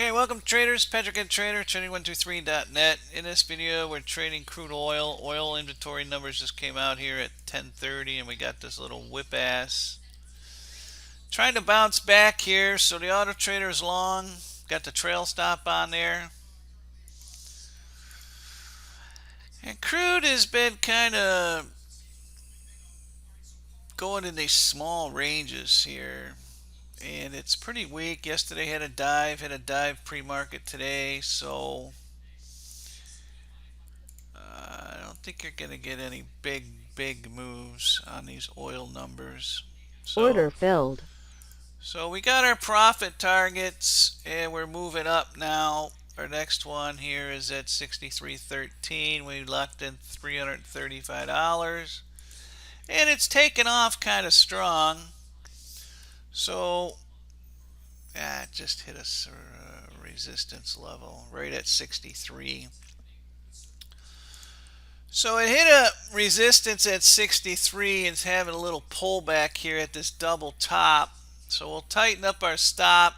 Okay, welcome traders. Patrick at Trader, Trading123.net. In this video, we're trading crude oil. Oil inventory numbers just came out here at 10:30, and we got this little whip ass trying to bounce back here. So the auto trader is long. Got the trail stop on there. And crude has been kind of going in these small ranges here. And it's pretty weak. Yesterday had a dive pre-market today. So I don't think you're going to get any big moves on these oil numbers. Order filled. So we got our profit targets and we're moving up now. Our next one here is at 63.13. We locked in $335 and it's taken off kind of strong. So it just hit a resistance level right at 63. So it hit a resistance at 63 and it's having a little pullback here at this double top. So we'll tighten up our stop.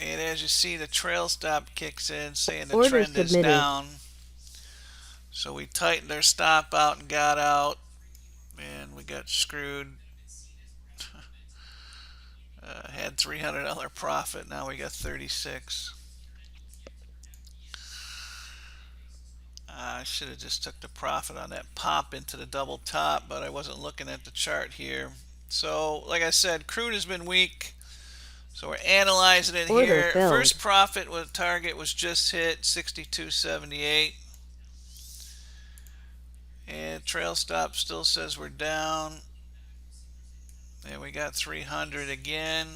And as you see, the trail stop kicks in saying the Order trend is submitted. down. So we tightened our stop out and got out. And we got screwed. Had $300 profit. Now we got 36. I should have just took the profit on that pop into the double top, but I wasn't looking at the chart here. So, like I said, crude has been weak. So we're analyzing it Order here. filled. First profit with target was just hit 62.78. And trail stop still says we're down. And we got 300 again.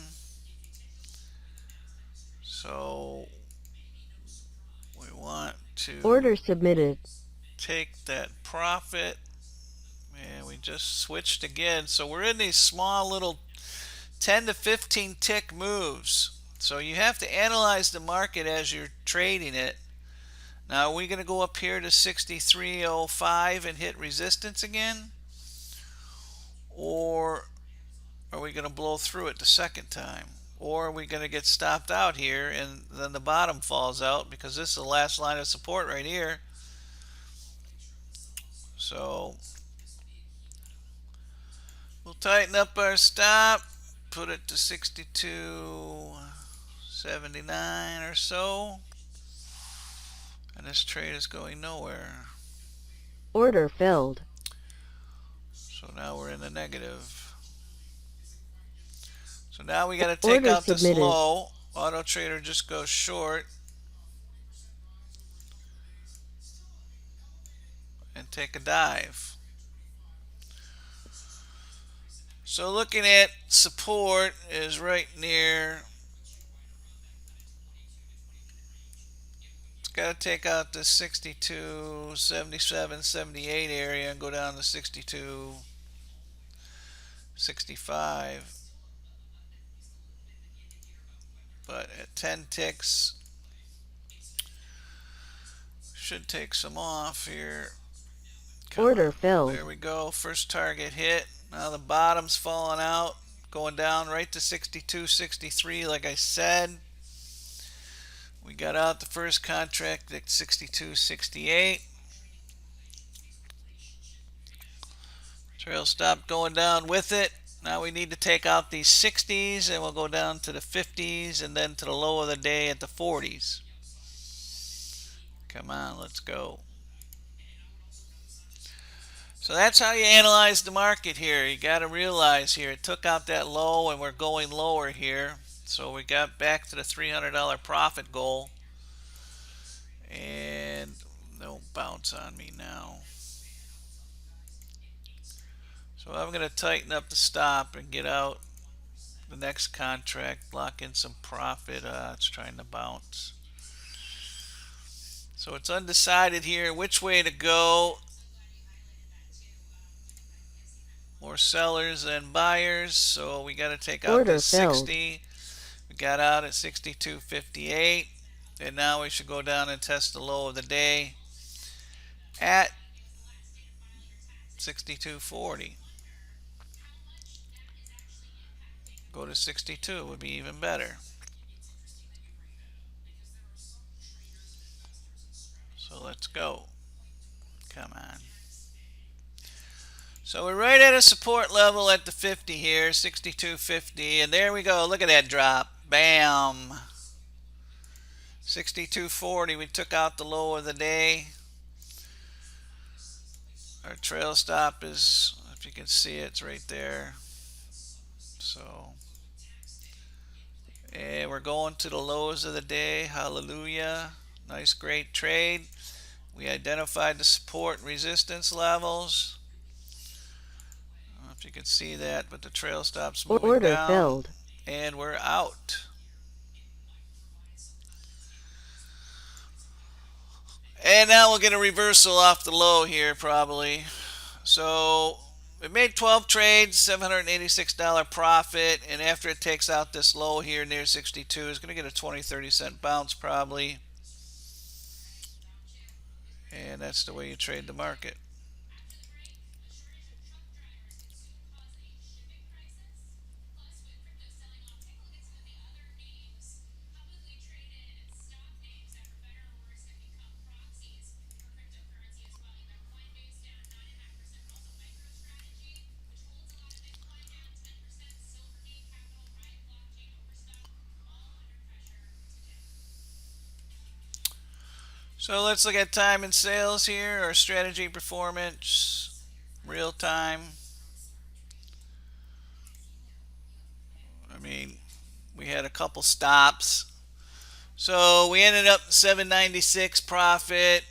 So we want to Order submitted. take that profit. And we just switched again. So we're in these small little 10 to 15 tick moves. So you have to analyze the market as you're trading it. Now, are we going to go up here to 63.05 and hit resistance again? Or are we going to blow through it the second time? Or are we going to get stopped out here and then the bottom falls out, because this is the last line of support right here. So we'll tighten up our stop, put it to 62.79 or so. And this trade is going nowhere. Order filled. So now we're in the negative. So now we got to take Order out this submitted. low. Auto trader just goes short and take a dive. So looking at support is right near. It's got to take out the 62, 77, 78 area and go down to 62, 65. But at 10 ticks, should take some off here. Order filled. There we go. First target hit. Now the bottom's falling out, going down right to 62.63 like I said. We got out the first contract at 62.68. Trail stop going down with it. Now we need to take out these 60s and we'll go down to the 50s and then to the low of the day at the 40s. Come on, let's go. So that's how you analyze the market here. You got to realize here it took out that low and we're going lower here. So we got back to the $300 profit goal. And don't bounce on me now. So I'm going to tighten up the stop and get out the next contract, lock in some profit. It's trying to bounce. So it's undecided here which way to go. More sellers than buyers, so we got to take out Order this filled. 60. We got out at 62.58, and now we should go down and test the low of the day at 62.40. Go to 62 would be even better. So let's go. Come on. So we're right at a support level at the 50 here, 62.50, and there we go. Look at that drop. Bam. 62.40. We took out the low of the day. Our trail stop is, if you can see it, it's right there. So, and we're going to the lows of the day. Hallelujah. Nice, great trade. We identified the support and resistance levels. I don't know if you can see that, but the trail stops moving Order down. filled. And we're out. And now we'll get a reversal off the low here probably. So we made 12 trades, $786 profit, and after it takes out this low here near 62, it's going to get a 20-30 cent bounce probably. And that's the way you trade the market. So let's look at time and sales here, our strategy performance, real time. I mean, we had a couple stops. So we ended up 796 profit.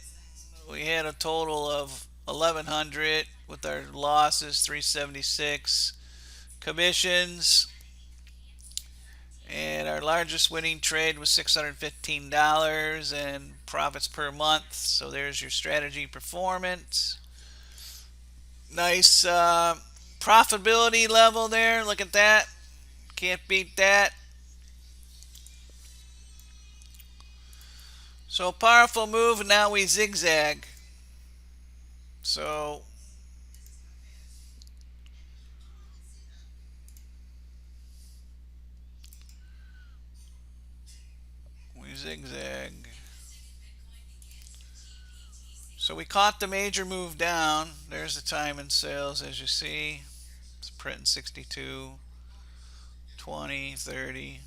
We had a total of 1100 with our losses 376. Commissions, and our largest winning trade was $615 and profits per month. So there's your strategy performance. Nice profitability level there. Look at that. Can't beat that. So powerful move, and now we zigzag. So we zigzag. So we caught the major move down. There's the time and sales as you see. It's printing 62, 20, 30.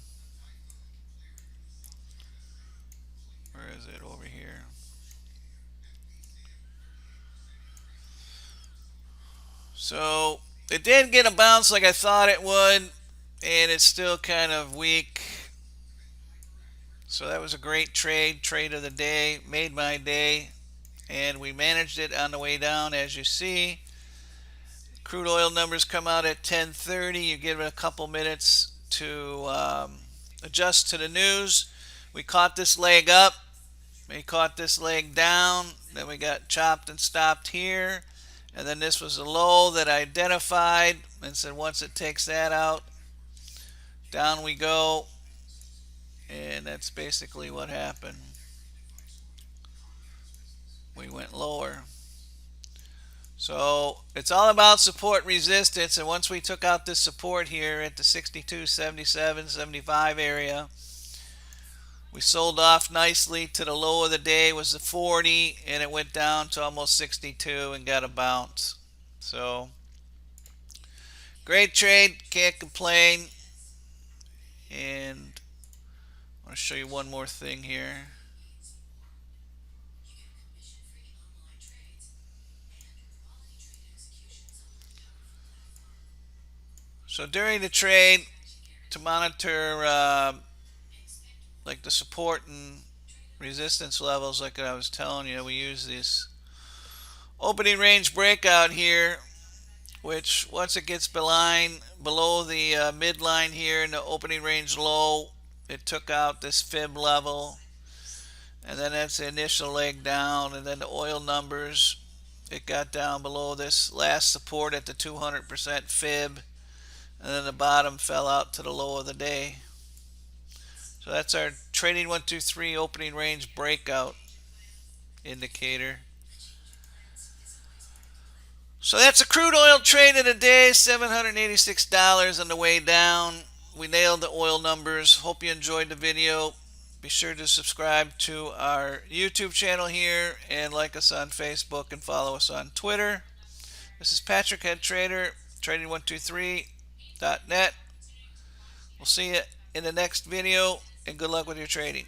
Where is it? Over here. So it did get a bounce like I thought it would, and it's still kind of weak. So that was a great trade of the day, made my day, and we managed it on the way down as you see. Crude oil numbers come out at 10:30. You give it a couple minutes to adjust to the news. We caught this leg up. We caught this leg down. Then we got chopped and stopped here. And then this was a low that I identified and said once it takes that out, down we go. And that's basically what happened. We went lower. So it's all about support resistance, and once we took out this support here at the 62, 77, 75 area, we sold off nicely to the low of the day was the 40, and it went down to almost 62 and got a bounce. So great trade, can't complain. And I want to show you one more thing here. So during the trade, to monitor like the support and resistance levels, like I was telling you, we use this opening range breakout here, which once it gets below the midline here in the opening range low, it took out this fib level, and then that's the initial leg down, and then the oil numbers, it got down below this last support at the 200% fib, and then the bottom fell out to the low of the day. So that's our Trading123 opening range breakout indicator. So that's a crude oil trade of the day, $786 on the way down. we nailed the oil numbers. Hope you enjoyed the video. Be sure to subscribe to our YouTube channel here and like us on Facebook and follow us on Twitter. This is Patrick, Head Trader, Trading123.net. We'll see you in the next video, and good luck with your trading.